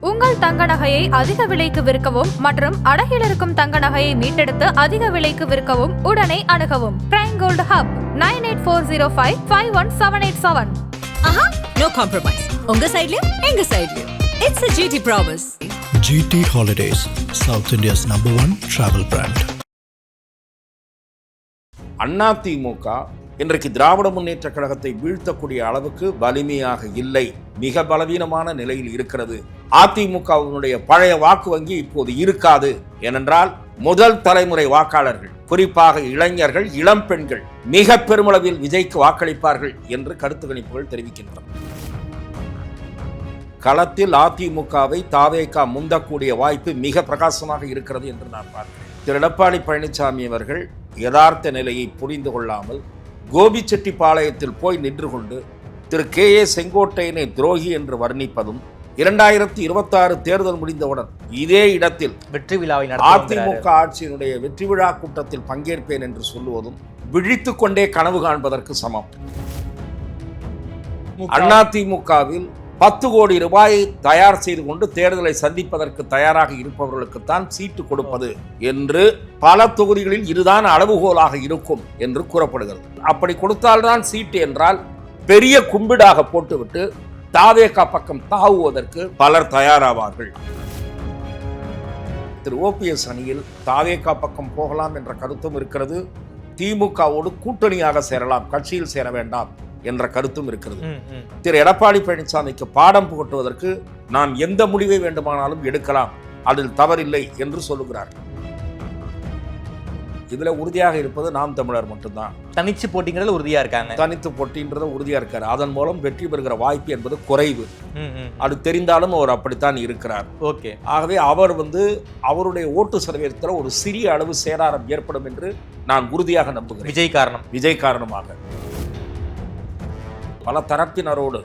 உங்கள் தங்க நகையை அதிக விலைக்கு விற்கவும் மற்றும் அடகில் இருக்கும் தங்க நகையை மீட்டெடுத்து அதிக விலைக்கு விற்கவும் உடனே அணுகவும் பிரைம் கோல்டு ஹப் 9840551787. ஆஹா, no compromise. உங்க சைடுலயும் எங்க சைடுலயும். It's a GT promise. GT Holidays, South India's #1 travel brand. AIADMK இன்றைக்கு திராவிட முன்னேற்ற கழகத்தை வீழ்த்தக்கூடிய அளவுக்கு வலிமையாக இல்லை, மிக பலவீனமான நிலையில் இருக்கிறது. அதிமுகவினுடைய பழைய வாக்கு வங்கி இப்போது இருக்காது. ஏனென்றால் முதல் தலைமுறை வாக்காளர்கள், குறிப்பாக இளைஞர்கள், இளம் பெண்கள் மிக பெருமளவில் விஜய்க்கு வாக்களிப்பார்கள் என்று கருத்து கணிப்புகள் தெரிவிக்கின்றன. களத்தில் அதிமுகவை தாவேகா முந்தக்கூடிய வாய்ப்பு மிக பிரகாசமாக இருக்கிறது என்று நான் பார்க்கிறேன். திரு எடப்பாடி பழனிசாமி அவர்கள் யதார்த்த நிலையை புரிந்து கொள்ளாமல் கோபிச்செட்டிப்பாளையத்தில் போய் நின்று கொண்டு திரு கே.ஏ. செங்கோட்டையனை துரோகி என்று வர்ணிப்பதும், 2026 தேர்தல் முடிந்தவுடன் இதே இடத்தில் வெற்றி விழாவை அதிமுக ஆட்சியினுடைய வெற்றி விழா கூட்டத்தில் பங்கேற்பேன் என்று சொல்லுவதும் விழித்துக் கொண்டே கனவு காண்பதற்கு சமம். அதிமுகவில் 10 கோடி ரூபாயை தயார் செய்து கொண்டு தேர்தலை சந்திப்பதற்கு தயாராக இருப்பவர்களுக்குத்தான் சீட்டு கொடுப்பது என்று பல தொகுதிகளில் இதுதான் அளவுகோலாக இருக்கும் என்று கூறப்படுகிறது. அப்படி கொடுத்தால்தான் சீட்டு என்றால் பெரிய கும்பிடாக போட்டுவிட்டு தாவேகா பக்கம் தாவுவதற்கு பலர் தயாராவார்கள். திரு ஓபிஎஸ் அணியில் தாவேகா பக்கம் போகலாம் என்ற கருத்தும் இருக்கிறது. திமுகவோடு கூட்டணியாக சேரலாம், கட்சியில் சேர வேண்டாம் என்ற கருத்தும் இருக்கிறது. திரு எடப்பாடி பழனிசாமிக்கு பாடம் புகட்டுவதற்கு நாம் எந்த முடிவை வேண்டுமானாலும் எடுக்கலாம், அதில் தவறில்லை என்று சொல்லுகிறார்கள். இதுல உறுதியாக இருப்பது நாம் தமிழர் மட்டும்தான். தனிச்சு போட்டிங்கிறது உறுதியா இருக்காங்க. தனித்து போட்டின்றது உறுதியா இருக்காரு. அதன் மூலம் வெற்றி பெறுகிற வாய்ப்பு என்பது குறைவு. அது தெரிந்தாலும் அவர் அப்படித்தான் இருக்கிறார். ஓகே. ஆகவே அவர் அவருடைய ஓட்டு சதவீதத்தில் ஒரு சிறிய அளவு சேதாரம் ஏற்படும் என்று நான் உறுதியாக நம்புகிறேன். விஜய் காரணமாக பல தரப்பினரோடு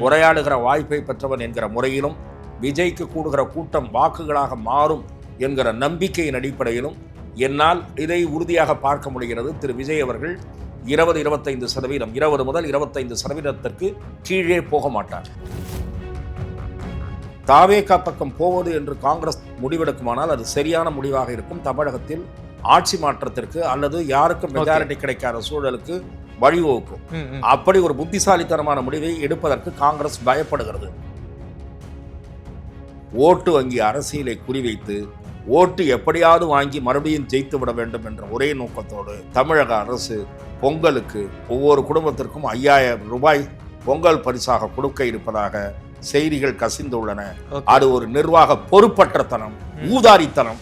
உரையாடுகிற வாய்ப்பை பெற்றவன் என்கிற முறையிலும், விஜய்க்கு கூடுகிற கூட்டம் வாக்குகளாக மாறும் என்கிற நம்பிக்கையின் அடிப்படையிலும் என்னால் இதை உறுதியாக பார்க்க முடிகிறது. திரு விஜய் அவர்கள் 20-25%, 20 முதல் 25% கீழே போக மாட்டார். தாவேகா பக்கம் போவது என்று காங்கிரஸ் முடிவெடுக்குமானால் அது சரியான முடிவாக இருக்கும். தமிழகத்தில் ஆட்சி மாற்றத்திற்கு அல்லது யாருக்கும் மெஜாரிட்டி கிடைக்காத சூழலுக்கு வழிவகுக்கும். அப்படி ஒரு புத்திசாலித்தனமான முடிவை எடுப்பதற்கு காங்கிரஸ் பயப்படுகிறது. ஓட்டு வங்கி அரசியலை குறிவைத்து ஓட்டு எப்படியாவது வாங்கி மறுபடியும் ஜெயித்து விட வேண்டும் என்ற ஒரே நோக்கத்தோடு தமிழக அரசு பொங்கலுக்கு ஒவ்வொரு குடும்பத்திற்கும் 5000 ரூபாய் பொங்கல் பரிசாக கொடுக்க இருப்பதாக செய்திகள் கசிந்துள்ளன. அது ஒரு நிர்வாக பொறுப்பற்றத்தனம், ஊதாரித்தனம்.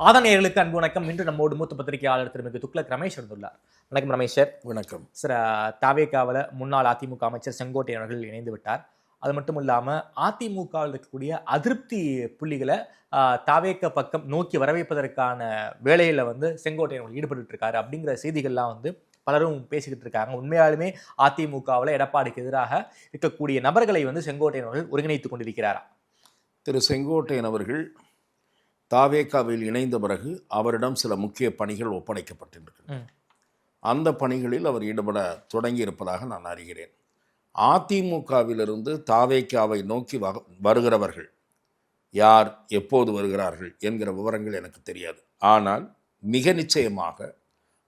ஆதனையர்களுக்கு அன்பு வணக்கம். இன்று நம்மோடு மூத்த பத்திரிகையாளர் திருமிகு துக்ளக் ரமேஷ் வந்துள்ளார். வணக்கம் ரமேஷ் சார். வணக்கம் சார். தாவேகாவில் முன்னாள் அதிமுக அமைச்சர் செங்கோட்டையன் அவர்கள் இணைந்து விட்டார். அது மட்டும் இல்லாமல் அதிமுகவில் இருக்கக்கூடிய அதிருப்தி புள்ளிகளை தாவேக பக்கம் நோக்கி வரவைப்பதற்கான வேலையில் செங்கோட்டையன் ஈடுபட்டு இருக்காரு அப்படிங்கிற செய்திகள்லாம் பலரும் பேசிக்கிட்டு இருக்காங்க. உண்மையாலுமே அதிமுகவில் எடப்பாடிக்கு எதிராக இருக்கக்கூடிய நபர்களை செங்கோட்டையன் அவர்கள் ஒருங்கிணைத்துக் கொண்டிருக்கிறாரா? திரு செங்கோட்டையன் அவர்கள் தாவேகாவில் இணைந்த பிறகு அவரிடம் சில முக்கிய பணிகள் ஒப்படைக்கப்பட்டிருக்கிறது. அந்த பணிகளில் அவர் ஈடுபட தொடங்கி இருப்பதாக நான் அறிகிறேன். அதிமுகவிலிருந்து தாவேகாவை நோக்கி வருகிறவர்கள் யார், எப்போது வருகிறார்கள் என்கிற விவரங்கள் எனக்கு தெரியாது. ஆனால் மிக நிச்சயமாக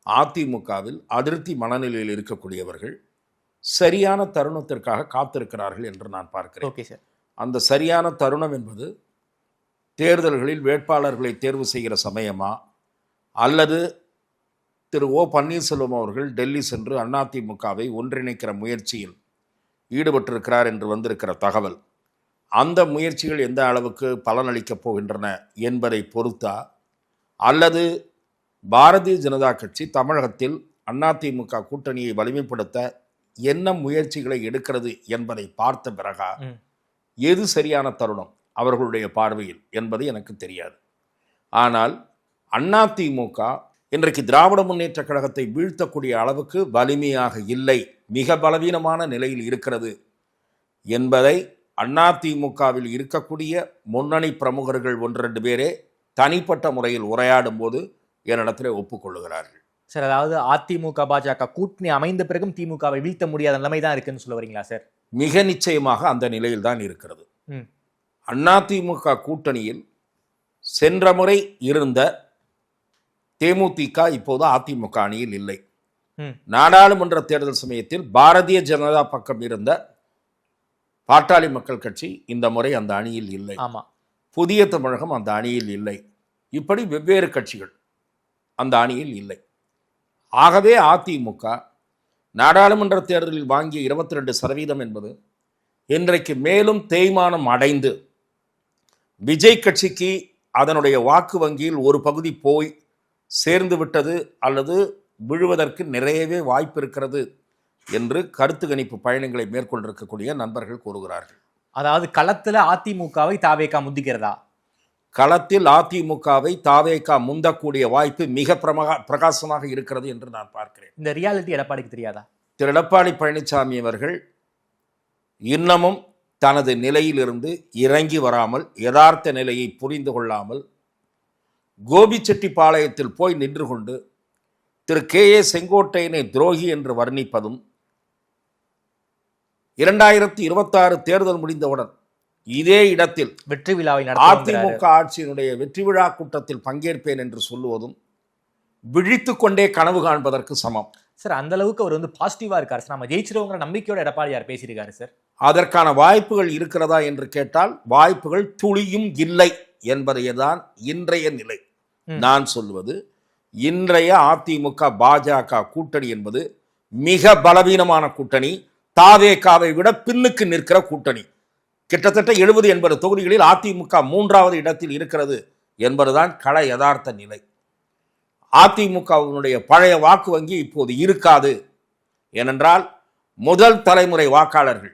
அதிமுகவில் அதிருப்தி மனநிலையில் இருக்கக்கூடியவர்கள் சரியான தருணத்திற்காக காத்திருக்கிறார்கள் என்று நான் பார்க்கிறேன். Okay sir. அந்த சரியான தருணம் என்பது தேர்தல்களில் வேட்பாளர்களை தேர்வு செய்கிற சமயமா, அல்லது திரு ஓ பன்னீர்செல்வம் அவர்கள் டெல்லி சென்று அதிமுகவை ஒன்றிணைக்கிற முயற்சியில் ஈடுபட்டிருக்கிறார் என்று வந்திருக்கிற தகவல், அந்த முயற்சிகள் எந்த அளவுக்கு பலனளிக்கப் போகின்றன என்பதை பொறுத்தா, அல்லது பாரதிய ஜனதா கட்சி தமிழகத்தில் அதிமுக கூட்டணியை வலிமைப்படுத்த என்ன முயற்சிகளை எடுக்கிறது என்பதை பார்த்த பிறகா எது சரியான தருணம் அவர்களுடைய பார்வையில் என்பது எனக்கு தெரியாது. ஆனால் அதிமுக இன்றைக்கு திராவிட முன்னேற்ற கழகத்தை வீழ்த்தக்கூடிய அளவுக்கு வலிமையாக இல்லை, மிக பலவீனமான நிலையில் இருக்கிறது என்பதை அதிமுகவில் இருக்கக்கூடிய முன்னணி பிரமுகர்கள் 1-2 பேரே தனிப்பட்ட முறையில் உரையாடும் போது என்னிடத்தில் ஒப்புக்கொள்ளுகிறார்கள். சார், அதாவது அதிமுக பாஜக கூட்டணி அமைந்த பிறகும் திமுகவை வீழ்த்த முடியாத நிலைமை தான் இருக்குன்னு சொல்ல வரீங்களா சார்? மிக நிச்சயமாக அந்த நிலையில் தான் இருக்கிறது. ம். அதிமுக கூட்டணியில் சென்ற முறை இருந்த தேமுதிக இப்போது அதிமுக அணியில் இல்லை. ம். நாடாளுமன்ற தேர்தல் சமயத்தில் பாரதிய ஜனதா பக்கம் இருந்த பாட்டாளி மக்கள் கட்சி இந்த முறை அந்த அணியில் இல்லை. ஆமா. புதிய தமிழகம் அந்த அணியில் இல்லை. இப்படி வெவ்வேறு கட்சிகள் அந்த அணியில் இல்லை. ஆகவே அதிமுக நாடாளுமன்ற தேர்தலில் வாங்கிய 22% என்பது இன்றைக்கு மேலும் தேய்மானம் அடைந்து விஜய் கட்சிக்கு அதனுடைய வாக்கு வங்கியில் ஒரு பகுதி போய் சேர்ந்து விட்டது அல்லது விழுவதற்கு நிறையவே வாய்ப்பு இருக்கிறது என்று கருத்து கணிப்பு பயணங்களை மேற்கொண்டிருக்கக்கூடிய நண்பர்கள் கூறுகிறார்கள். அதாவது களத்துல அதிமுகவை தாவேகா முந்திக்கிறதா? களத்தில் அதிமுகவை தாவேகா முந்தக்கூடிய வாய்ப்பு மிக பிரகாசமாக இருக்கிறது என்று நான் பார்க்கிறேன். இந்த ரியாலிட்டி எடப்பாடிக்கு தெரியாதா? திரு எடப்பாடி பழனிசாமி அவர்கள் இன்னமும் தனது நிலையிலிருந்து இறங்கி வராமல், யதார்த்த நிலையை புரிந்து கொள்ளாமல், கோபிச்செட்டிப்பாளையத்தில் போய் நின்று கொண்டு திரு கே.ஏ. செங்கோட்டையனை துரோகி என்று வர்ணிப்பதும், 2026 தேர்தல் முடிந்தவுடன் இதே இடத்தில் வெற்றி விழாவை அதிமுக ஆட்சியினுடைய வெற்றி விழா கூட்டத்தில் பங்கேற்பேன் என்று சொல்லுவதும் விழித்து கொண்டே கனவு காண்பதற்கு சமம். சார், அந்த அளவுக்கு அவர் பாசிட்டிவா இருக்காரு சார். நம்ம ஜெயிச்சிருவோங்கிற நம்பிக்கையோட எடப்பாடியார் பேசியிருக்காரு சார். அதற்கான வாய்ப்புகள் இருக்கிறதா என்று கேட்டால் வாய்ப்புகள் துளியும் இல்லை என்பதை தான் இன்றைய நிலை. நான் சொல்வது, இன்றைய அதிமுக பாஜக கூட்டணி என்பது மிக பலவீனமான கூட்டணி. தாவேகாவை விட பின்னுக்கு நிற்கிற கூட்டணி. கிட்டத்தட்ட 70-80 தொகுதிகளில் அதிமுக 3வது இடத்தில் இருக்கிறது என்பதுதான் கள யதார்த்த நிலை. அதிமுகவினுடைய பழைய வாக்கு வங்கி இப்போது இருக்காது. ஏனென்றால் முதல் தலைமுறை வாக்காளர்கள்,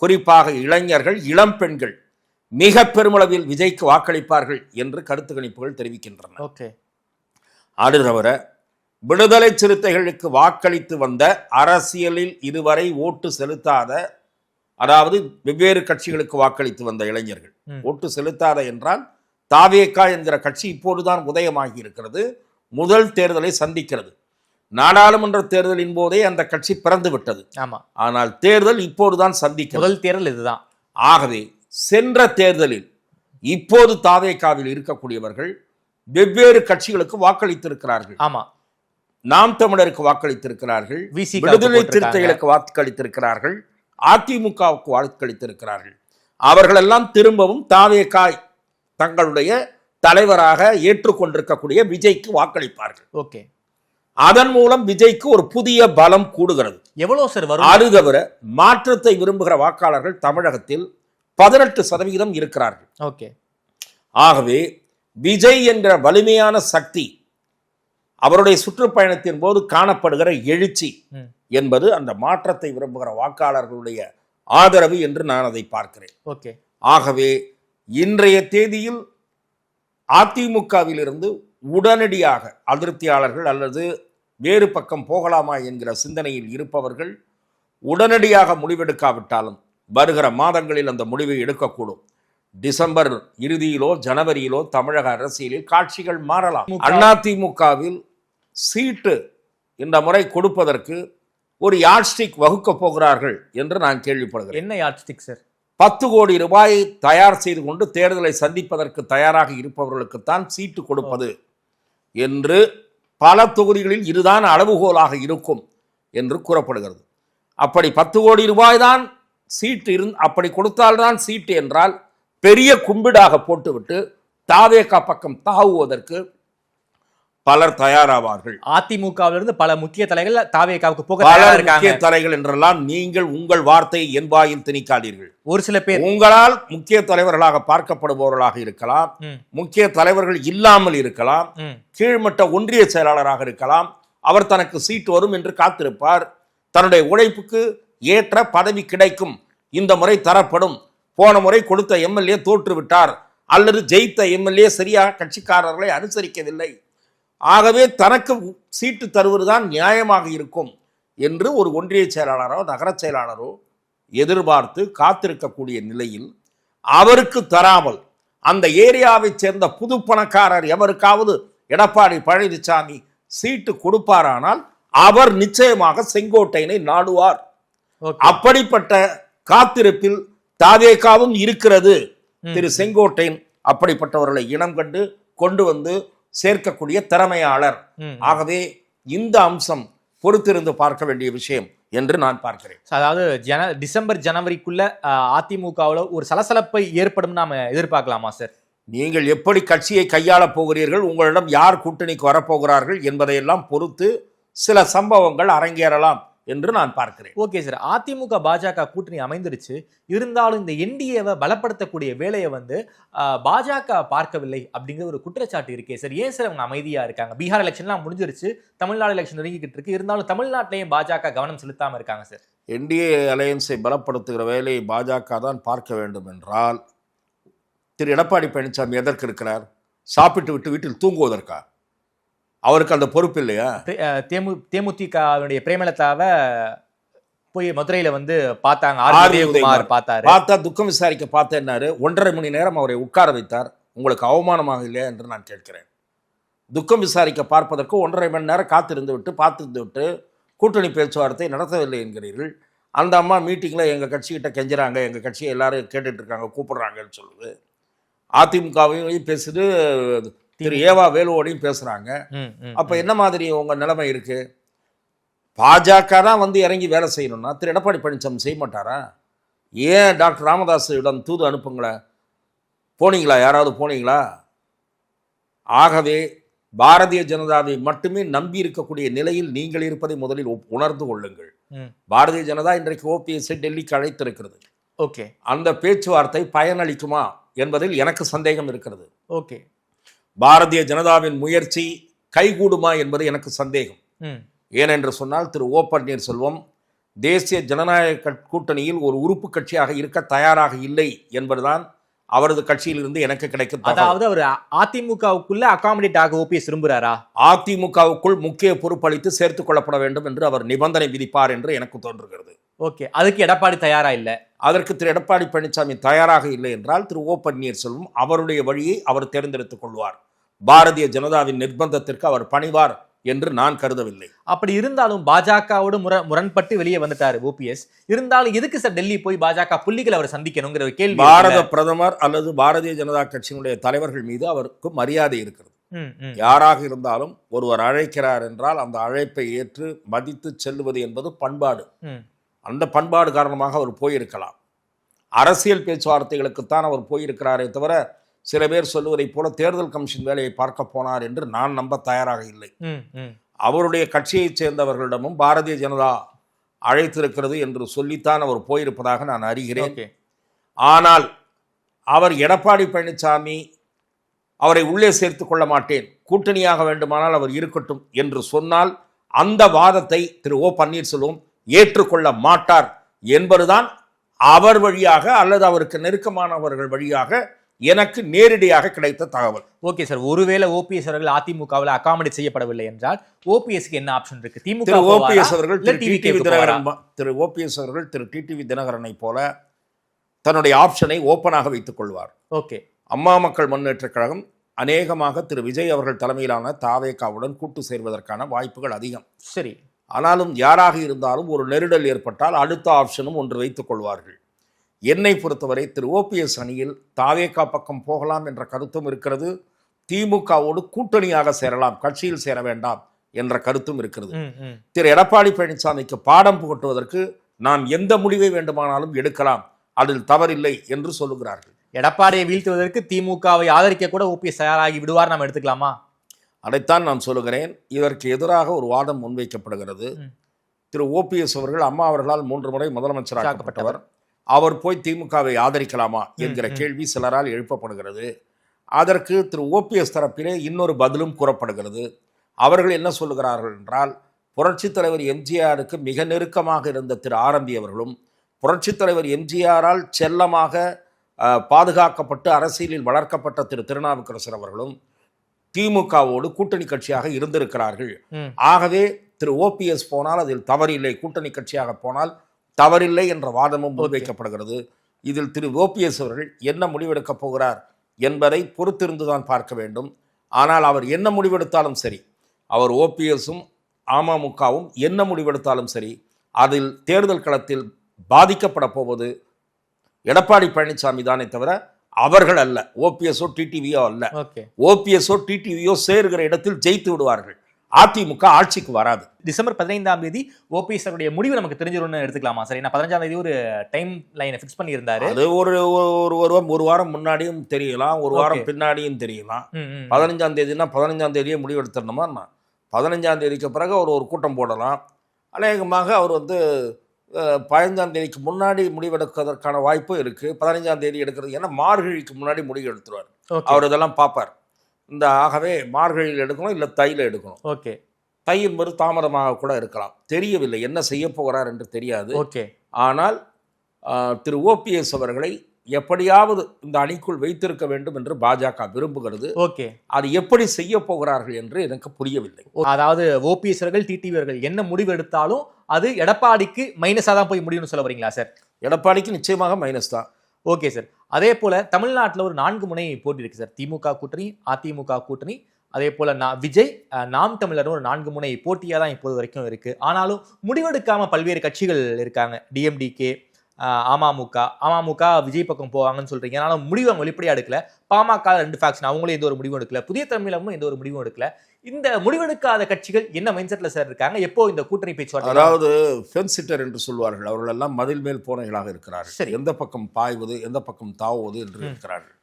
குறிப்பாக இளைஞர்கள், இளம் பெண்கள் மிக பெருமளவில் விஜய்க்கு வாக்களிப்பார்கள் என்று கருத்து கணிப்புகள் தெரிவிக்கின்றன. அது தவிர விடுதலை சிறுத்தைகளுக்கு வாக்களித்து வந்த, அரசியலில் இதுவரை ஓட்டு செலுத்தாத, அதாவது வெவ்வேறு கட்சிகளுக்கு வாக்களித்து வந்த இளைஞர்கள், ஓட்டு செலுத்தாத என்றால் தாவேகா என்கிற கட்சி இப்போதுதான் உதயமாகி இருக்கிறது, முதல் தேர்தலை சந்திக்கிறது. நாடாளுமன்ற தேர்தலின் போதே அந்த கட்சி பிறந்து விட்டது. ஆனால் தேர்தல் இப்போதுதான் சந்திக்கிறது. முதல் தேர்தல் இதுதான். ஆகவே சென்ற தேர்தலில் இப்போது தாவேகாவில் இருக்கக்கூடியவர்கள் வெவ்வேறு கட்சிகளுக்கு வாக்களித்திருக்கிறார்கள். நாம் தமிழருக்கு வாக்களித்திருக்கிறார்கள், விடுதலை சிறுத்தைகளுக்கு வாக்களித்திருக்கிறார்கள், அதிமுகவுக்கு வாக்களித்திருக்கிறார்கள். அவர்களெல்லாம் திரும்பவும் தாவேகா தங்களுடைய தலைவராக ஏற்றுக்கொண்டிருக்கக்கூடிய விஜய்க்கு வாக்களிப்பார்கள். அதன் மூலம் விஜய்க்கு ஒரு புதிய பலம் கூடுகிறது. எவ்வளவு சார் வரும்? அது தவிர மாற்றத்தை விரும்புகிற வாக்காளர்கள் தமிழகத்தில் 18% இருக்கிறார்கள். ஆகவே விஜய் என்ற வலிமையான சக்தி, அவருடைய சுற்றுப்பயணத்தின் போது காணப்படுகிற எழுச்சி என்பது அந்த மாற்றத்தை விரும்புகிற வாக்காளர்களுடைய ஆதரவு என்று நான் அதை பார்க்கிறேன். ஆகவே இன்றைய தேதியில் அதிமுகவில் இருந்து உடனடியாக அதிருப்தியாளர்கள் அல்லது வேறு பக்கம் போகலாமா என்கிற சிந்தனையில் இருப்பவர்கள் உடனடியாக முடிவெடுக்காவிட்டாலும் வருகிற மாதங்களில் அந்த முடிவை எடுக்கக்கூடும். டிசம்பர் இறுதியிலோ ஜனவரியிலோ தமிழக அரசியலில் காட்சிகள் மாறலாம். அதிமுகவில் சீட்டு இந்த முறை கொடுப்பதற்கு ஒரு யாட்ஸ்டிக் வகுக்க போகிறார்கள் என்று நான் கேள்விப்படுகிறேன். என்ன யாட்ஸ்டிக் சார்? 10 கோடி ரூபாய் தயார் செய்து கொண்டு தேர்தலை சந்திப்பதற்கு தயாராக இருப்பவர்களுக்குத்தான் சீட்டு கொடுப்பது என்று பல தொகுதிகளில் இதுதான் அளவுகோலாக இருக்கும் என்று கூறப்படுகிறது. அப்படி 10 கோடி ரூபாய் தான் சீட்டு அப்படி கொடுத்தால்தான் சீட்டு என்றால் பெரிய கும்பிடாக போட்டுவிட்டு தாவேகா பக்கம் தாவுவதற்கு பலர் தயாராவார்கள். அதிமுகவிலிருந்து பல முக்கிய தலைகள் தாவேகாவுக்கு போக முக்கிய தலைகள் என்றெல்லாம் நீங்கள் உங்கள் வார்த்தையை என் வாயில் திணிக்காதீர்கள். ஒரு சில பேர் உங்களால் முக்கிய தலைவர்களாக பார்க்கப்படுபவர்களாக இருக்கலாம், முக்கிய தலைவர்கள் இல்லாமல் இருக்கலாம், கீழ்மட்ட ஒன்றிய செயலாளராக இருக்கலாம். அவர் தனக்கு சீட்டு வரும் என்று காத்திருப்பார். தன்னுடைய உழைப்புக்கு ஏற்ற பதவி கிடைக்கும், இந்த முறை தரப்படும், போன முறை கொடுத்த எம்எல்ஏ தோற்றுவிட்டார் அல்லது ஜெயித்த எம்எல்ஏ சரியாக கட்சிக்காரர்களை அனுசரிக்கவில்லை, ஆகவே தனக்கு சீட்டு தருவதுதான் நியாயமாக இருக்கும் என்று ஒரு ஒன்றிய செயலாளரோ நகர செயலாளரோ எதிர்பார்த்து காத்திருக்கக்கூடிய நிலையில் அவருக்கு தராமல் அந்த ஏரியாவை சேர்ந்த புது பணக்காரர் எவருக்காவது எடப்பாடி பழனிசாமி சீட்டு கொடுப்பாரானால் அவர் நிச்சயமாக செங்கோட்டையனை நாடுவார். அப்படிப்பட்ட காத்திருப்பில் தாவேகாவும் இருக்கிறது. திரு செங்கோட்டையன் அப்படிப்பட்டவர்களை இனம் கண்டு கொண்டு வந்து சேர்க்கக்கூடிய திறமையாளர். ஆகவே இந்த அம்சம் பொறுத்திருந்து பார்க்க வேண்டிய விஷயம் என்று நான் பார்க்கிறேன். அதாவது டிசம்பர் ஜனவரிக்குள்ள அதிமுகவில் ஒரு சலசலப்பை ஏற்படும் நாம எதிர்பார்க்கலாமா சார்? நீங்கள் எப்படி கட்சியை கையாளப் போகிறீர்கள், உங்களிடம் யார் கூட்டணிக்கு வரப்போகிறார்கள் என்பதையெல்லாம் பொறுத்து சில சம்பவங்கள் அரங்கேறலாம் என்று நான் பார்க்கிறேன். ஓகே சார், அதிமுக பாஜக கூட்டணி அமைந்துருச்சு, இருந்தாலும் இந்த என்டிஏவை பலப்படுத்தக்கூடிய வேலையை பாஜக பார்க்கவில்லை அப்படிங்கிற ஒரு குற்றச்சாட்டு இருக்கே சார். ஏன் சார் அவங்க அமைதியா இருக்காங்க? பீகார் எலெக்ஷன்லாம் முடிஞ்சிருச்சு, தமிழ்நாடு எலெக்ஷன் நெருங்கிக்கிட்டு இருக்கு, இருந்தாலும் தமிழ்நாட்டிலையும் பாஜக கவனம் செலுத்தாம இருக்காங்க சார். என்டிஏ அலையன்ஸை பலப்படுத்துகிற வேலையை பாஜக தான் பார்க்க வேண்டும் என்றால் திரு எடப்பாடி பழனிசாமி எதற்கு இருக்கிறார்? சாப்பிட்டு விட்டு வீட்டில் தூங்குவதற்கா? அவருக்கு அந்த பொறுப்பு இல்லையா? தேமுதிகவுடைய பிரேமலதாவை போய் மதுரையில பார்த்தாங்க, பார்த்தா துக்கம் விசாரிக்க பார்த்தேன்னாரு. 1.5 மணி நேரம் அவரை உட்கார வைத்தார். உங்களுக்கு அவமானமாக இல்லையா என்று நான் கேட்கிறேன். துக்கம் விசாரிக்க பார்ப்பதற்கு 1.5 மணி நேரம் பார்த்திருந்து விட்டு கூட்டணி பேச்சுவார்த்தை நடத்தவில்லை என்கிறீர்கள். அந்த அம்மா மீட்டிங்கில் எங்கள் கட்சிக்கிட்ட கெஞ்சுறாங்க, எங்கள் கட்சியை எல்லாரும் கேட்டுட்டு இருக்காங்க, கூப்பிடுறாங்கன்னு சொல்லுது. அதிமுகவையும் பேசுது, திரு ஏவா வேலுவோடையும் பேசுறாங்க. அப்ப என்ன மாதிரி உங்க நிலைமை இருக்கு? பாஜக தான் இறங்கி வேலை செய்யணும்னா திரு எடப்பாடி பழனிசாமி செய்ய மாட்டாரா? ஏன் டாக்டர் ராமதாஸிடம் தூது அனுப்புங்களேன். போனீங்களா? யாராவது போனீங்களா? ஆகவே பாரதிய ஜனதாவை மட்டுமே நம்பி இருக்கக்கூடிய நிலையில் நீங்கள் இருப்பதை முதலில் உணர்ந்து கொள்ளுங்கள். பாரதிய ஜனதா இன்றைக்கு ஓபிஎஸ் டெல்லிக்கு அழைத்திருக்கிறது. ஓகே, அந்த பேச்சுவார்த்தை பயனளிக்குமா என்பதில் எனக்கு சந்தேகம் இருக்கிறது. ஓகே, பாரதிய ஜனதாவின் முயற்சி கைகூடுமா என்பது எனக்கு சந்தேகம். ஏனென்று சொன்னால் திரு ஓ பன்னீர்செல்வம் தேசிய ஜனநாயக கூட்டணியில் ஒரு உறுப்பு கட்சியாக இருக்க தயாராக இல்லை என்பதுதான் அவரது கட்சியிலிருந்து எனக்கு கிடைக்கும். அதாவது அவர் அதிமுகவுக்குள்ள அகாமடேட் ஆக ஓபிஎஸ் விரும்புகிறாரா? அதிமுகவுக்குள் முக்கிய பொறுப்பளித்து சேர்த்துக் கொள்ளப்பட வேண்டும் என்று அவர் நிபந்தனை விதிப்பார் என்று எனக்கு தோன்றுகிறது. ஓகே, அதுக்கு எடப்பாடி தயாரா இல்லை. அதற்கு திரு எடப்பாடி பழனிசாமி தயாராக இல்லை என்றால் திரு ஓ பன்னீர்செல்வம் அவருடைய வழியை அவர் தேர்ந்தெடுத்துக் கொள்வார். பாரதிய ஜனதாவின் நிர்பந்தத்திற்கு அவர் பணிவார் என்று நான் கருதவில்லை. அப்படி இருந்தாலும் பாஜகவோடு முரண்பட்டு வெளியே வந்துட்டாரு ஓபிஎஸ். இருந்தாலும் எதுக்கு சார் டெல்லி போய் பாஜக புள்ளிகள் அவர் சந்திக்கணுங்கிற ஒரு கேள்வி. பாரத பிரதமர் அல்லது பாரதிய ஜனதா கட்சியினுடைய தலைவர்கள் மீது அவருக்கு மரியாதை இருக்கிறது. யாராக இருந்தாலும் ஒருவர் அழைக்கிறார் என்றால் அந்த அழைப்பை ஏற்று மதித்து செல்லுவது என்பது பண்பாடு. அந்த பண்பாடு காரணமாக அவர் போயிருக்கலாம். அரசியல் பேச்சுவார்த்தைகளுக்குத்தான் அவர் போயிருக்கிறாரே தவிர சில பேர் சொல்லுவதைப் போல தேர்தல் கமிஷன் வேலையை பார்க்க போனார் என்று நான் நம்ப தயாராக இல்லை. அவருடைய கட்சியைச் சேர்ந்தவர்களிடமும் பாரதிய ஜனதா அழைத்திருக்கிறது என்று சொல்லித்தான் அவர் போயிருப்பதாக நான் அறிகிறேன். ஆனால் அவர் எடப்பாடி பழனிசாமி அவரை உள்ளே சேர்த்துக் கொள்ள மாட்டேன், கூட்டணியாக வேண்டுமானால் அவர் இருக்கட்டும் என்று சொன்னால் அந்த வாதத்தை திரு ஓ பன்னீர்செல்வம் ஏற்றுக்கொள்ள மாட்டார் என்பதுதான் அவர் வழியாக அல்லது அவருக்கு நெருக்கமானவர்கள் வழியாக எனக்கு நேரடியாக கிடைத்த தகவல். ஓகே சார், ஒருவேளை ஓபிஎஸ் அவர்கள் அதிமுகவில் அகாமடேட் செய்யப்படவில்லை என்றால் ஓபிஎஸ்க்கு என்ன ஆப்ஷன் இருக்கு? திமுக ஓபிஎஸ் அவர்கள் திரு ஓபிஎஸ் அவர்கள் திரு டிடிவி தினகரனை போல தன்னுடைய ஆப்ஷனை ஓப்பனாக வைத்துக் கொள்வார். ஓகே, அம்மா மக்கள் முன்னேற்ற கழகம் அநேகமாக திரு விஜய் அவர்கள் தலைமையிலான தாவேகாவுடன் கூட்டு சேர்வதற்கான வாய்ப்புகள் அதிகம். சரி, ஆனாலும் யாராக இருந்தாலும் ஒரு நெருடல் ஏற்பட்டால் அடுத்த ஆப்ஷனும் ஒன்று வைத்துக் கொள்வார்கள். என்னை பொறுத்தவரை திரு ஓபிஎஸ் அணியில் தாவேகா பக்கம் போகலாம் என்ற கருத்தும் இருக்கிறது. திமுகவோடு கூட்டணியாக சேரலாம், கட்சியில் சேர வேண்டாம் என்ற கருத்தும் இருக்கிறது. திரு எடப்பாடி பழனிசாமிக்கு பாடம் புகட்டுவதற்கு நாம் எந்த முடிவை வேண்டுமானாலும் எடுக்கலாம், அதில் தவறில்லை என்று சொல்லுகிறார்கள். எடப்பாடியை வீழ்த்துவதற்கு திமுகவை ஆதரிக்க கூட ஓபிஎஸ் தயாராகி விடுவார், நாம் எடுத்துக்கலாமா? அதைத்தான் நான் சொல்லுகிறேன். இதற்கு எதிராக ஒரு வாதம் முன்வைக்கப்படுகிறது. திரு ஓபிஎஸ் அவர்கள் அம்மா அவர்களால் 3 முறை முதலமைச்சராக்கப்பட்டவர். அவர் போய் திமுகவை ஆதரிக்கலாமா என்கிற கேள்வி சிலரால் எழுப்பப்படுகிறது. அதற்கு திரு ஓபிஎஸ் தரப்பிலே இன்னொரு பதிலும் கூறப்படுகிறது. அவர்கள் என்ன சொல்லுகிறார்கள் என்றால், புரட்சித் தலைவர் எம்ஜிஆருக்கு மிக நெருக்கமாக இருந்த திரு ஆரம்பி அவர்களும் புரட்சித் தலைவர் எம்ஜிஆரால் செல்லமாக பாதுகாக்கப்பட்டு அரசியலில் வளர்க்கப்பட்ட திரு திருநாவுக்கரசர் அவர்களும் திமுகவோடு கூட்டணி கட்சியாக இருந்திருக்கிறார்கள். ஆகவே திரு ஓபிஎஸ் போனால் அதில் தவறில்லை, கூட்டணி கட்சியாக போனால் தவறில்லை என்ற வாதமும் முன்வைக்கப்படுகிறது. இதில் திரு ஓபிஎஸ் அவர்கள் என்ன முடிவெடுக்கப் போகிறார் என்பதை பொறுத்திருந்துதான் பார்க்க வேண்டும். ஆனால் அவர் என்ன முடிவெடுத்தாலும் சரி, அவர் ஓபிஎஸும் அமமுகவும் என்ன முடிவெடுத்தாலும் சரி, அதில் தேர்தல் களத்தில் பாதிக்கப்பட போவது எடப்பாடி பழனிசாமி தானே தவிர அவர்கள் அல்ல. ஓபிஎஸ்ஓ டிடிவியோ அல்ல. ஓகே. ஓபிஎஸ்ஓ டிடிவியோ சேருகிற இடத்தில் ஜெயித்து விடுவார்கள். அதிமுக ஆட்சிக்கு வராது. டிசம்பர் 15ஆம் தேதி ஓபிஎஸ் அவருடைய முடிவு நமக்கு தெரிஞ்சிடும்னு எடுத்துக்கலாமா சார்? ஏன்னா 15ஆம் தேதி ஒரு டைம் லைனை ஃபிக்ஸ் பண்ணியிருந்தாரு. அது ஒரு வாரம் முன்னாடியும் தெரியலாம், ஒரு வாரம் பின்னாடியும் தெரியலாம். 15ஆம் தேதினா 15ஆம் தேதியே முடிவு எடுத்துடணுமா? 15ஆம் தேதிக்கு பிறகு அவர் ஒரு கூட்டம் போடலாம். அநேகமாக அவர் 15ஆம் தேதிக்கு முன்னாடி முடிவெடுப்பதற்கான வாய்ப்பும் இருக்கு. 15ஆம் தேதி எடுக்கிறது ஏன்னா மார்கழிக்கு முன்னாடி முடிவு எடுத்துருவார். அவர் இதெல்லாம் பார்ப்பார். ஆகவே மார்கழியில் எடுக்கணும், இல்லை தையில் எடுக்கணும். ஓகே. தை என்பது தாமதமாக கூட இருக்கலாம், தெரியவில்லை, என்ன செய்ய போகிறார் என்று தெரியாது. ஓகே. ஆனால் திரு ஓபிஎஸ் அவர்களை எப்படியாவது இந்த அணிக்குள் வைத்திருக்க வேண்டும் என்று பாஜக விரும்புகிறது. ஓகே. அது எப்படி செய்ய போகிறார்கள் என்று எனக்கு புரியவில்லை. அதாவது ஓபிஎஸ் அவர்கள் டிடிவி அவர்கள் என்ன முடிவு எடுத்தாலும் அது எடப்பாடிக்கு மைனஸா தான் போய் முடியும்னு சொல்ல வரீங்களா சார்? எடப்பாடிக்கு நிச்சயமாக மைனஸ் தான். Okay sir. அதே போல தமிழ்நாட்டில் ஒரு 4 முனை போட்டி இருக்கு சார். திமுக கூட்டணி, அதிமுக கூட்டணி, அதே போல விஜய், நாம் தமிழர் ஒரு 4 முனை போட்டியா தான் இப்போது வரைக்கும் இருக்கு. ஆனாலும் முடிவெடுக்காம பல்வேறு கட்சிகள் இருக்காங்க. டிஎம்டிகே, அமமுக விஜய் பக்கம் போவாங்கன்னு சொல்றீங்க. ஆனாலும் முடிவு அவங்க வெளிப்படையா எடுக்கல. பாமக 2 ஃபேக்ஷன் அவங்களும் எந்த ஒரு முடிவும் எடுக்கல. புதிய தமிழகமும் எந்த ஒரு முடிவும் எடுக்கல. இந்த முடிவெடுக்காத கட்சிகள் என்ன மைண்ட் செட்ல சார் இருக்காங்க? எப்போ இந்த கூட்டணி பேச்சுவார்த்தை? அதாவது ஃபென்சிட்டர் என்று சொல்வார்கள், அவர்கள் எல்லாம் மதில் மேல் போனைகளாக இருக்கிறார்கள். எந்த பக்கம் பாய்வது, எந்த பக்கம் தாவுவது என்று இருக்கிறார்கள்.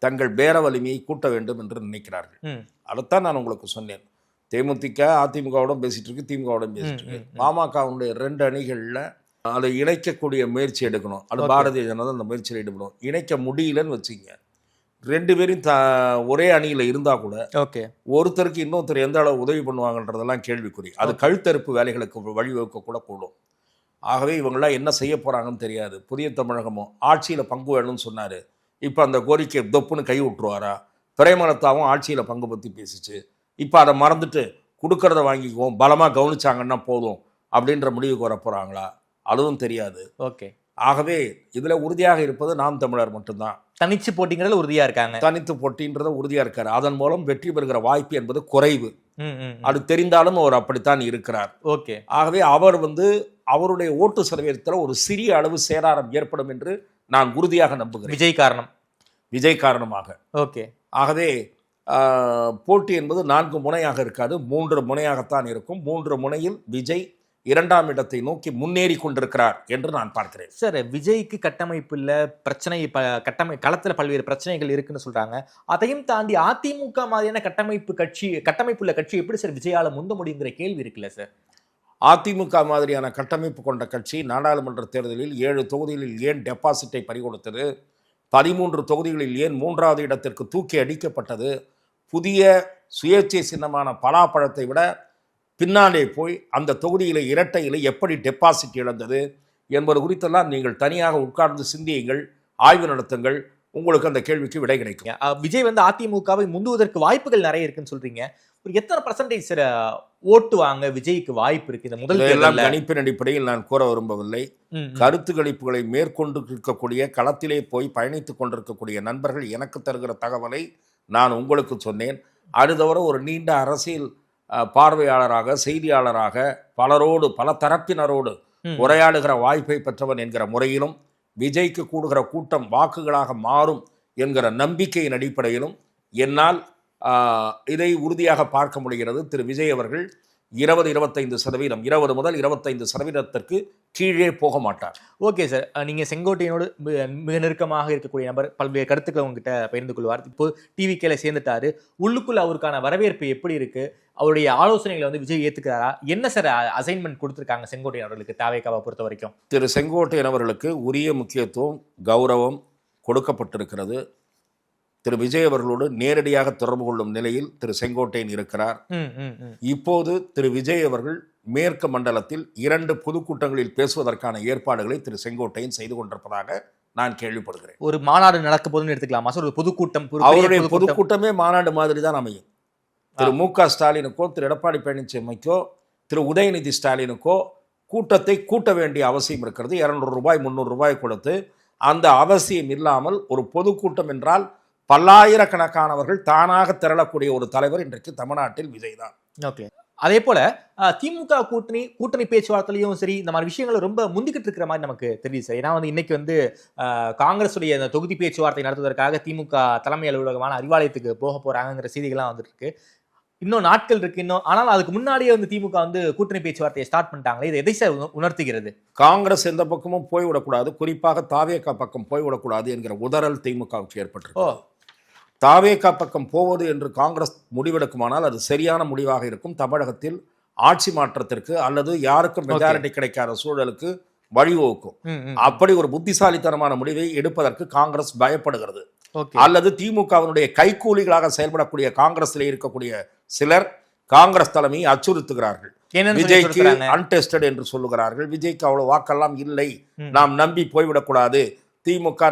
தங்கள் பேர வலிமையை கூட்ட வேண்டும் என்று நினைக்கிறார்கள். அதைத்தான் நான் உங்களுக்கு சொன்னேன். தேமுதிக அதிமுகவுடன் பேசிட்டு இருக்கு, திமுகவுடன் பேசிட்டு இருக்கு. பாமகவுடைய 2 அணிகள்ல அதை இணைக்கக்கூடிய முயற்சி எடுக்கணும். அது பாரதிய ஜனதா அந்த முயற்சியில் ஈடுபடும். இணைக்க முடியலன்னு வச்சுங்க, 2 பேரும் ஒரே அணியில் இருந்தால் கூட ஒருத்தருக்கு இன்னொருத்தர் எந்த அளவு உதவி பண்ணுவாங்கன்றதெல்லாம் கேள்விக்குறி. அது கழுத்தறுப்பு வேலைகளுக்கு வழிவகுக்க கூட கூடும். ஆகவே இவங்களாம் என்ன செய்ய போகிறாங்கன்னு தெரியாது. புதிய தமிழகமும் ஆட்சியில் பங்கு வேணும்னு சொன்னார். இப்போ அந்த கோரிக்கை தொப்புன்னு கை விட்டுருவாரா? பிரேமலதாவும் ஆட்சியில் பங்கு பற்றி பேசிச்சு. இப்போ அதை மறந்துட்டு கொடுக்கறத வாங்கிக்குவோம், பலமாக கவனிச்சாங்கன்னா போதும் அப்படின்ற முடிவுக்கு வர போகிறாங்களா? அதுவும் தெரியாது. ஓகே. ஆகவே இதுல உறுதியாக இருப்பது நாம் தமிழர் மட்டும்தான். தனிச்சு போட்டிங்கிறதுல உறுதியா இருக்காங்க. தனித்து போட்டின்றத உறுதியா இருக்காரு. அதன் மூலம் வெற்றி பெறுகிற வாய்ப்பு என்பது குறைவு. அது தெரிந்தாலும் அவர் அப்படித்தான் இருக்கிறார். ஓகே. ஆகவே அவர் அவருடைய ஓட்டு சதவீதத்தில் ஒரு சிறிய அளவு சேதாரம் ஏற்படும் என்று நான் உறுதியாக நம்புகிறேன். விஜய் காரணமாக. ஓகே. ஆகவே போட்டி என்பது 4 முனையாக இருக்காது, 3 முனையாகத்தான் இருக்கும். 3 முனையில் விஜய் 2ஆம் இடத்தை நோக்கி முன்னேறி கொண்டிருக்கிறார் என்று நான் பார்க்கிறேன். சார், விஜய்க்கு கட்டமைப்பு இல்ல, பிரச்சனை களத்துல பல்வேறு பிரச்சனைகள் இருக்குன்னு சொல்றாங்க. அதையும் தாண்டி அதிமுக மாதிரியான கட்டமைப்புள்ள கட்சி எப்படி சார் விஜயால முந்த முடியுங்கிற கேள்வி இருக்குல்ல சார்? அதிமுக மாதிரியான கட்டமைப்பு கொண்ட கட்சி நாடாளுமன்ற தேர்தலில் 7 தொகுதிகளில் ஏன் டெபாசிட்டை பறிகொடுத்தது, 13 தொகுதிகளில் ஏன் 3வது இடத்திற்கு தூக்கி அடிக்கப்பட்டது, புதிய சுயேட்சை சின்னமான பலாப்பழத்தை விட பின்னாலே போய் அந்த தொகுதியில இரட்டையில எப்படி டெபாசிட் இழந்தது என்பது குறித்தெல்லாம் நீங்கள் தனியாக உட்கார்ந்து சிந்தியுங்கள், ஆய்வு நடத்துங்கள். உங்களுக்கு அந்த கேள்விக்கு விடை கிடைக்கும். விஜய் அதிமுகவை முந்துவதற்கு வாய்ப்புகள் நிறைய இருக்குன்னு சொல்றீங்க. ஒரு எத்தனை % ஓட்டு வாங்க விஜய்க்கு வாய்ப்பு இருக்கு இந்த முதல் எல்லாம் கணிப்பின் அடிப்படையில் நான் கூற விரும்பவில்லை. கருத்து கணிப்புகளை மேற்கொண்டு இருக்கக்கூடிய, களத்திலே போய் பயணித்துக் கொண்டிருக்கக்கூடிய நண்பர்கள் எனக்கு தருகிற தகவலை நான் உங்களுக்கு சொன்னேன். அது தவிர ஒரு நீண்ட அரசியல் பார்வையாளராக, செய்தியாளராக பலரோடு, பல தரப்பினரோடு உரையாடுகிற வாய்ப்பை பெற்றவன் என்கிற முறையிலும், விஜய்க்கு கூடுகிற கூட்டம் வாக்குகளாக மாறும் என்கிற நம்பிக்கையின் அடிப்படையிலும் என்னால் இதை உறுதியாக பார்க்க முடிகிறது. திரு விஜய் அவர்கள் 20-25%, 20 முதல் 25% கீழே போக மாட்டார். ஓகே சார், நீங்க செங்கோட்டையனோடு மிக நெருக்கமாக இருக்கக்கூடிய நபர், பல்வேறு கருத்துக்களை உங்ககிட்ட பகிர்ந்து கொள்வார். இப்போ டிவிகேல சேர்ந்துட்டாரு. உள்ளுக்குள்ள அவருக்கான வரவேற்பு எப்படி இருக்கு? அவருடைய ஆலோசனைகளை விஜய் ஏத்துக்கிறாரா? என்ன சார் அசைன்மெண்ட் கொடுத்துருக்காங்க செங்கோட்டையன் அவர்களுக்கு தாவேக்காவை பொறுத்த வரைக்கும்? திரு செங்கோட்டையன் அவர்களுக்கு உரிய முக்கியத்துவம், கௌரவம் கொடுக்கப்பட்டிருக்கிறது. திரு விஜய் அவர்களோடு நேரடியாக தொடர்பு கொள்ளும் நிலையில் திரு செங்கோட்டையன் இருக்கிறார். இப்போது திரு விஜய் அவர்கள் மேற்கு மண்டலத்தில் 2 பொதுக்கூட்டங்களில் பேசுவதற்கான ஏற்பாடுகளை திரு செங்கோட்டையன் செய்து கொண்டிருப்பதாக நான் கேள்விப்படுகிறேன். ஒரு மாநாடு நடக்க போதுன்னு எடுத்துக்கலாமா சார்? ஒரு பொதுக்கூட்டம், அவருடைய பொதுக்கூட்டமே மாநாடு மாதிரி தான் அமையும். திரு மு.க. ஸ்டாலினுக்கோ, திரு எடப்பாடி பழனிசாமிக்கோ, திரு உதயநிதி ஸ்டாலினுக்கோ கூட்டத்தை கூட்ட வேண்டிய அவசியம் இருக்கிறது. 200 ரூபாய் 300 ரூபாய் கொடுத்து அந்த அவசியம் இல்லாமல் ஒரு பொதுக்கூட்டம் என்றால் பல்லாயிரக்கணக்கானவர்கள் தானாக திரளக்கூடிய ஒரு தலைவர் இன்றைக்கு தமிழ்நாட்டில் விஜய் தான். ஓகே. அதே போல திமுக கூட்டணி பேச்சுவார்த்தையிலையும் சரி இந்த மாதிரி விஷயங்கள் ரொம்ப முந்திக்கிட்டு இருக்கிற மாதிரி நமக்கு தெரியுது சார். ஏன்னா இன்னைக்கு காங்கிரஸுடைய அந்த தொகுதி பேச்சுவார்த்தை நடத்துவதற்காக திமுக தலைமை அலுவலகமான அறிவாலயத்துக்கு போக போறாங்கிற செய்திகள்லாம் வந்துட்டு இருக்கு. இன்னும் நாட்கள் இருக்கு இன்னும். ஆனால் அதுக்கு முன்னாடியே திமுக கூட்டணி பேச்சுவார்த்தையை ஸ்டார்ட் பண்ணிட்டாங்களே, இது எதை சார் உணர்த்துகிறது? காங்கிரஸ் எந்த பக்கமும் போய்விடக்கூடாது, குறிப்பாக தாவேகா பக்கம் போய்விடக்கூடாது என்கிற உதறல் திமுகவுக்கு ஏற்பட்டிருக்கு. தாவேகா பக்கம் போவது என்று காங்கிரஸ் முடிவெடுக்குமானால் அது சரியான முடிவாக இருக்கும். தமிழகத்தில் ஆட்சி மாற்றத்திற்கு அல்லது யாருக்கும் மெஜாரிட்டி கிடைக்காத சூழலுக்கு வழிவகுக்கும். அப்படி ஒரு புத்திசாலித்தனமான முடிவை எடுப்பதற்கு காங்கிரஸ் பயப்படுகிறது. அல்லது திமுகவினுடைய கைக்கூலிகளாக செயல்படக்கூடிய காங்கிரஸில் இருக்கக்கூடிய சிலர் காங்கிரஸ் தலைமையை அச்சுறுத்துகிறார்கள். விஜய்க்கு அன்டெஸ்டட் என்று சொல்லுகிறார்கள். விஜய்க்கு அவ்வளவு வாக்கெல்லாம் இல்லை, நாம் நம்பி போய்விடக்கூடாது, திமுக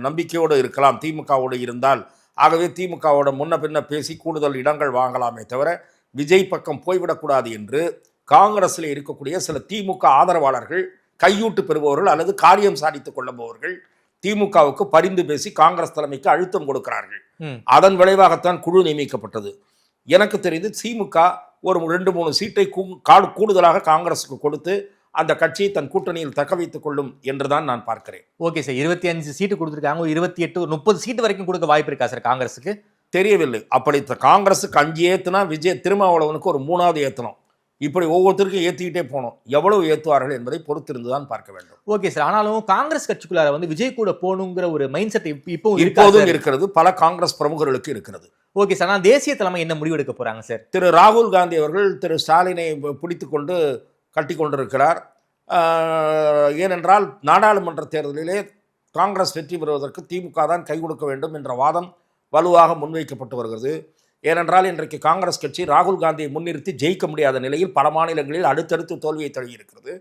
நம்பிக்கையோடு இருக்கலாம், திமுகவோடு இருந்தால். ஆகவே திமுகவோட முன்ன பின்ன பேசி கூடுதல் இடங்கள் வாங்கலாமே தவிர விஜய் பக்கம் போய்விடக்கூடாது என்று காங்கிரஸில் இருக்கக்கூடிய சில திமுக ஆதரவாளர்கள், கையூட்டு பெறுபவர்கள் அல்லது காரியம் சாதித்துக் கொள்ளுபவர்கள் திமுகவுக்கு பரிந்து பேசி காங்கிரஸ் தலைமைக்கு அழுத்தம் கொடுக்கிறார்கள். அதன் விளைவாகத்தான் குழு நியமிக்கப்பட்டது. எனக்கு தெரிந்து திமுக ஒரு 2-3 சீட்டை கூடுதலாக காங்கிரஸுக்கு கொடுத்து அந்த கட்சியை தன் கூட்டணியில் தக்க வைத்துக் கொள்ளும் என்றுதான் நான் பார்க்கிறேன். ஓகே சார், 25 சீட்டு கொடுத்துருக்காங்க, 28 30 சீட்டு வரைக்கும் கொடுக்க வாய்ப்பு இருக்கா சார் காங்கிரஸுக்கு? தெரியவில்லை. அப்படி காங்கிரஸுக்கு 5 ஏத்துனா விஜய் திருமாவளவனுக்கு ஒரு 3வது ஏத்தணும். இப்படி ஒவ்வொருத்தருக்கும் ஏற்றிக்கிட்டே போகணும். எவ்வளவு ஏற்றுவார்கள் என்பதை பொறுத்திருந்துதான் பார்க்க வேண்டும். ஓகே சார், ஆனாலும் காங்கிரஸ் கட்சிக்குள்ளார விஜய் கூட போகணுங்கிற ஒரு மைண்ட் செட் இப்போதும் இருக்கிறது, பல காங்கிரஸ் பிரமுகர்களுக்கு இருக்கிறது. ஓகே சார், ஆனால் தேசிய தலைமை என்ன முடிவெடுக்க போறாங்க சார்? திரு ராகுல் காந்தி அவர்கள் திரு ஸ்டாலினை பிடித்து கொண்டு கட்டி கொண்டிருக்கிறார். ஏனென்றால் நாடாளுமன்ற தேர்தலிலே காங்கிரஸ் வெற்றி பெறுவதற்கு திமுக தான் கை கொடுக்க வேண்டும் என்ற வாதம் வலுவாக முன்வைக்கப்பட்டு வருகிறது. ஏனென்றால் இன்றைக்கு காங்கிரஸ் கட்சி ராகுல் காந்தியை முன்னிறுத்தி ஜெயிக்க முடியாத நிலையில் பல மாநிலங்களில் அடுத்தடுத்து தோல்வியை தழுவியிருக்கிறது.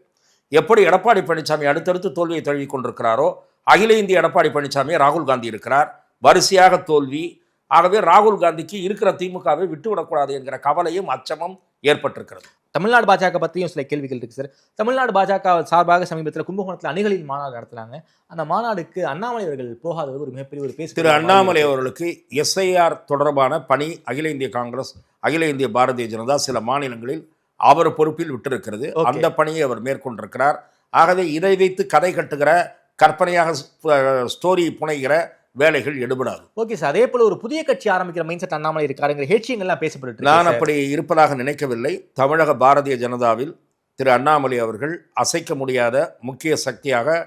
எப்படி எடப்பாடி பழனிசாமி அடுத்தடுத்து தோல்வியை தழுவி கொண்டிருக்கிறாரோ, அகில இந்திய எடப்பாடி பழனிசாமி ராகுல் காந்தி இருக்கிறார், வரிசையாக தோல்வி. ஆகவே ராகுல் காந்திக்கு இருக்கிற திமுகவை விட்டுவிடக்கூடாது என்கிற கவலையும் அச்சமும் ஏற்பட்டிருக்கிறது. தமிழ்நாடு பாஜக பற்றியும் சில கேள்விகள் இருக்கு சார். தமிழ்நாடு பாஜக சார்பாக சமீபத்தில் கும்பகோணத்தில் அணிகளின் மாநாடு நடத்தினாங்க. அந்த மாநாடுக்கு அண்ணாமலை அவர்கள் போகாதது ஒரு மிகப்பெரிய ஒரு பேசு. திரு அண்ணாமலை அவர்களுக்கு எஸ்ஐஆர் தொடர்பான பணி அகில இந்திய காங்கிரஸ், அகில இந்திய பாரதிய ஜனதா சில மாநிலங்களில் அவர் பொறுப்பில் விட்டிருக்கிறது. அந்த பணியை அவர் மேற்கொண்டிருக்கிறார். ஆகவே இதை வைத்து கதை கட்டுகிற, கற்பனையாக ஸ்டோரி புனைகிற வேலைகள் எடுபடாது. ஓகே சார், அதே போல ஒரு புதிய கட்சி ஆரம்பிக்கிற மைண்ட் செட் அண்ணாமலை இருக்காருங்கிற ஹேட்சியங்கள்லாம் பேசப்பட்டு, நான் அப்படி இருப்பதாக நினைக்கவில்லை. தமிழக பாரதிய ஜனதாவில் திரு அண்ணாமலை அவர்கள் அசைக்க முடியாத முக்கிய சக்தியாக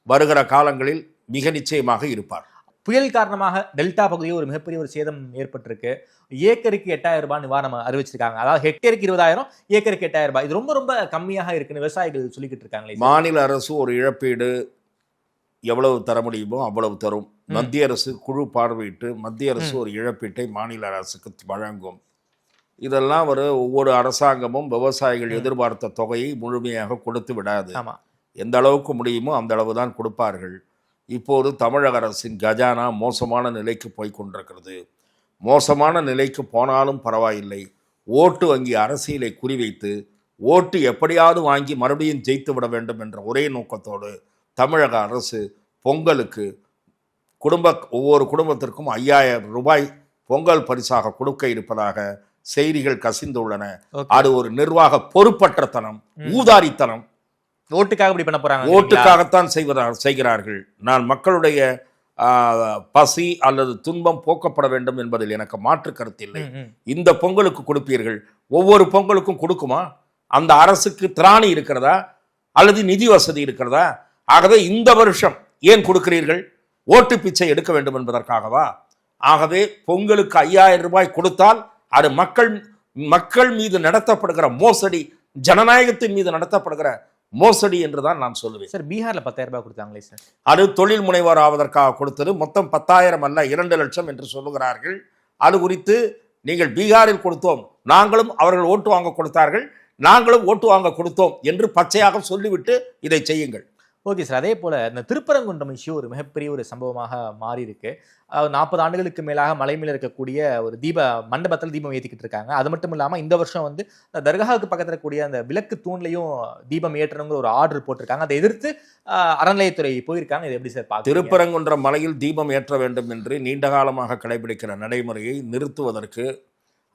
வருகிற காலங்களில் மிக நிச்சயமாக இருப்பார். புயல் காரணமாக டெல்டா பகுதியில் ஒரு மிகப்பெரிய ஒரு சேதம் ஏற்பட்டிருக்கு. ஏக்கருக்கு 8000 ரூபாய் நிவாரணம் அறிவிச்சிருக்காங்க. அதாவது ஹெக்டேருக்கு 20,000, ஏக்கருக்கு 8000 ரூபாய். இது ரொம்ப ரொம்ப கம்மியாக இருக்குன்னு விவசாயிகள் சொல்லிக்கிட்டு இருக்காங்களே. மாநில அரசு ஒரு இழப்பீடு எவ்வளவு தர முடியுமோ அவ்வளவு தரும். மத்திய அரசு குழு பார்வையிட்டு மத்திய அரசு ஒரு இழப்பீட்டை மாநில அரசுக்கு வழங்கும். இதெல்லாம் ஒவ்வொரு அரசாங்கமும் விவசாயிகள் எதிர்பார்த்த தொகையை முழுமையாக கொடுத்து விடாது. எந்த அளவுக்கு முடியுமோ அந்த அளவு தான் கொடுப்பார்கள். இப்போது தமிழக அரசின் கஜானா மோசமான நிலைக்கு போய் கொண்டிருக்கிறது. மோசமான நிலைக்கு போனாலும் பரவாயில்லை, ஓட்டு வங்கி அரசியலை குறிவைத்து ஓட்டு எப்படியாவது வாங்கி மறுபடியும் ஜெயித்து விட வேண்டும் என்ற ஒரே நோக்கத்தோடு தமிழக அரசு பொங்கலுக்கு ஒவ்வொரு குடும்பத்திற்கும் 5000 ரூபாய் பொங்கல் பரிசாக கொடுக்க இருப்பதாக செய்திகள் கசிந்துள்ளன. அது ஒரு நிர்வாக பொறுப்பற்றத்தனம், ஊதாரித்தனம். ஓட்டுக்காக இப்படி பண்ண போறாங்க. ஓட்டுக்காகத்தான் செய்கிறார்கள். நான் மக்களுடைய பசி அல்லது துன்பம் போக்கப்பட வேண்டும் என்பதில் எனக்கு மாற்று கருத்தில்லை. இந்த பொங்கலுக்கு கொடுப்பீர்கள், ஒவ்வொரு பொங்கலுக்கும் கொடுக்குமா? அந்த அரசுக்கு திராணி இருக்கிறதா அல்லது நிதி வசதி இருக்கிறதா? ஆகவே இந்த வருஷம் ஏன் கொடுக்கிறீர்கள்? ஓட்டு பிச்சை எடுக்க வேண்டும் என்பதற்காகவா? ஆகவே பொங்கலுக்கு 5000 ரூபாய் கொடுத்தால் அது மக்கள் மீது நடத்தப்படுகிற மோசடி, ஜனநாயகத்தின் மீது நடத்தப்படுகிற மோசடி என்றுதான் நான் சொல்லுவேன். சார், பீகார்ல 10,000 ரூபாய் கொடுத்தாங்களே சார், அது தொழில் முனைவர் ஆவதற்காக கொடுத்தது. மொத்தம் 10,000 அல்ல, 2 லட்சம் என்று சொல்லுகிறார்கள். அது குறித்து நீங்கள் பீகாரில் கொடுத்தோம், நாங்களும் அவர்கள் ஓட்டு வாங்க கொடுத்தார்கள், நாங்களும் ஓட்டு வாங்க கொடுத்தோம் என்று பச்சையாக சொல்லிவிட்டு இதை செய்யுங்கள். ஓகே சார், அதே போல இந்த திருப்பரங்குன்றம் இஷ்யூ ஒரு மிகப்பெரிய ஒரு சம்பவமாக மாறி இருக்கு. 40 ஆண்டுகளுக்கு மேலாக மலை மேல இருக்கக்கூடிய ஒரு மண்டபத்தில் தீபம் ஏற்றிக்கிட்டு இருக்காங்க. அது மட்டும் இல்லாம இந்த வருஷம் தர்காவுக்கு பக்கத்தில் இருக்கக்கூடிய அந்த விளக்கு தூண்லையும் தீபம் ஏற்றணுங்கிற ஒரு ஆர்டர் போட்டிருக்காங்க. அதை எதிர்த்து அறநிலையத்துறை போயிருக்காங்க. இது எப்படி சார் பார்க்க? திருப்பரங்குன்றம் மலையில் தீபம் ஏற்ற வேண்டும் என்று நீண்ட காலமாக கடைபிடிக்கிற நடைமுறையை நிறுத்துவதற்கு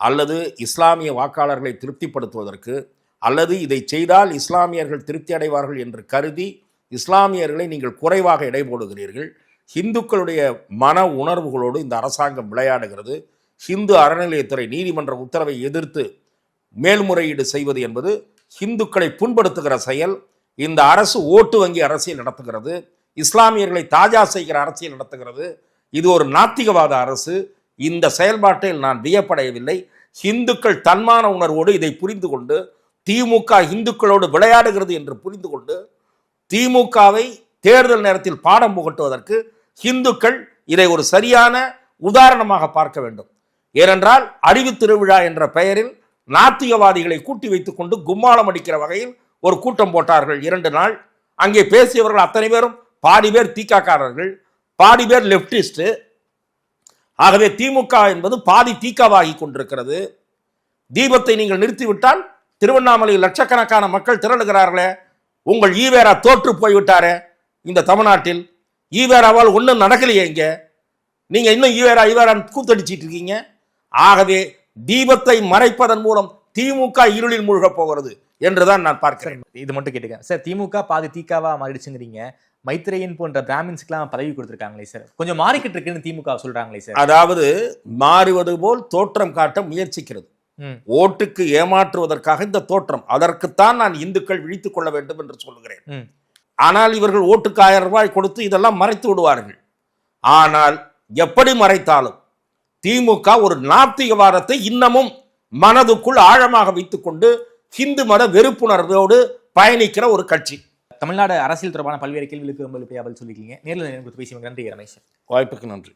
அல்லது இஸ்லாமிய வாக்காளர்களை திருப்திப்படுத்துவதற்கு, அல்லது இதை செய்தால் இஸ்லாமியர்கள் திருப்தி அடைவார்கள் என்று கருதி இஸ்லாமியர்களை நீங்கள் குறைவாக எடை போடுகிறீர்கள். இந்துக்களுடைய மன உணர்வுகளோடு இந்த அரசாங்கம் விளையாடுகிறது. ஹிந்து அறநிலையத்துறை நீதிமன்ற உத்தரவை எதிர்த்து மேல்முறையீடு செய்வது என்பது இந்துக்களை புண்படுத்துகிற செயல். இந்த அரசு ஓட்டு வங்கி அரசியல் நடத்துகிறது, இஸ்லாமியர்களை தாஜா செய்கிற அரசியல் நடத்துகிறது. இது ஒரு நாத்திகவாத அரசு. இந்த செயல்பாட்டில் நான் வியப்படையவில்லை. இந்துக்கள் தன்மான உணர்வோடு இதை புரிந்து கொண்டு, திமுக இந்துக்களோடு விளையாடுகிறது என்று புரிந்து கொண்டு, திமுகவை தேர்தல் நேரத்தில் பாடம் புகட்டுவதற்கு இந்துக்கள் இதை ஒரு சரியான உதாரணமாக பார்க்க வேண்டும். ஏனென்றால் அறிவு திருவிழா என்ற பெயரில் நாத்திகவாதிகளை கூட்டி வைத்துக் கொண்டு கும்மாளம் அடிக்கிற வகையில் ஒரு கூட்டம் போட்டார்கள் 2 நாள். அங்கே பேசியவர்கள் அத்தனை பேரும் பாதி பேர் தீக்காக்காரர்கள், பாதி பேர் லெப்டிஸ்ட். ஆகவே திமுக என்பது பாதி தீக்காவாகி கொண்டிருக்கிறது. தீபத்தை நீங்கள் நிறுத்திவிட்டால் திருவண்ணாமலையில் லட்சக்கணக்கான மக்கள் திரளுகிறார்களே. உங்கள் ஈவேரா தோற்று போய்விட்டாரே இந்த தமிழ்நாட்டில். ஈவேராவால் ஒன்றும் நடக்கலையே இங்க. நீங்க இன்னும் ஈவேரா கூத்தடிச்சிட்டு இருக்கீங்க. ஆகவே தீபத்தை மறைப்பதன் மூலம் திமுக இருளில் மூழ்கப் போகிறது என்றுதான் நான் பார்க்கிறேன். இது மட்டும் கேட்டுக்கேன் சார், திமுக பாதி தீக்காவா மாறிடுச்சுங்கிறீங்க. மைத்ரேயன் போன்ற பிராமின்ஸ்க்குலாம் பதவி கொடுத்திருக்காங்களே சார், கொஞ்சம் மாறிக்கிட்டு இருக்குன்னு திமுக சொல்றாங்களே சார். அதாவது மாறுவது போல் தோற்றம் காட்ட முயற்சிக்கிறது. ஓட்டுக்கு ஏமாற்றுவதற்காக இந்த தோற்றம். அதற்குத்தான் நான் இந்துக்கள் விழித்துக் கொள்ள வேண்டும் என்று சொல்லுகிறேன். ஆனால் இவர்கள் ஓட்டுக்கு 1000 ரூபாய் கொடுத்து இதெல்லாம் மறைத்து விடுவார்கள். ஆனால் எப்படி மறைத்தாலும் திமுக ஒரு நாத்திகவாதத்தை இன்னமும் மனதுக்குள் ஆழமாக வைத்துக் கொண்டு ஹிந்து மத வெறுப்புணர்வோடு பயணிக்கிற ஒரு கட்சி. தமிழ்நாடு அரசியல் தொடர்பான பல்வேறு கேள்விகளுக்கு ரொம்ப பதில் சொல்லிருக்கீங்க. நேரில் பேசி நன்றி ரமேஷ். வாய்ப்புக்கு நன்றி.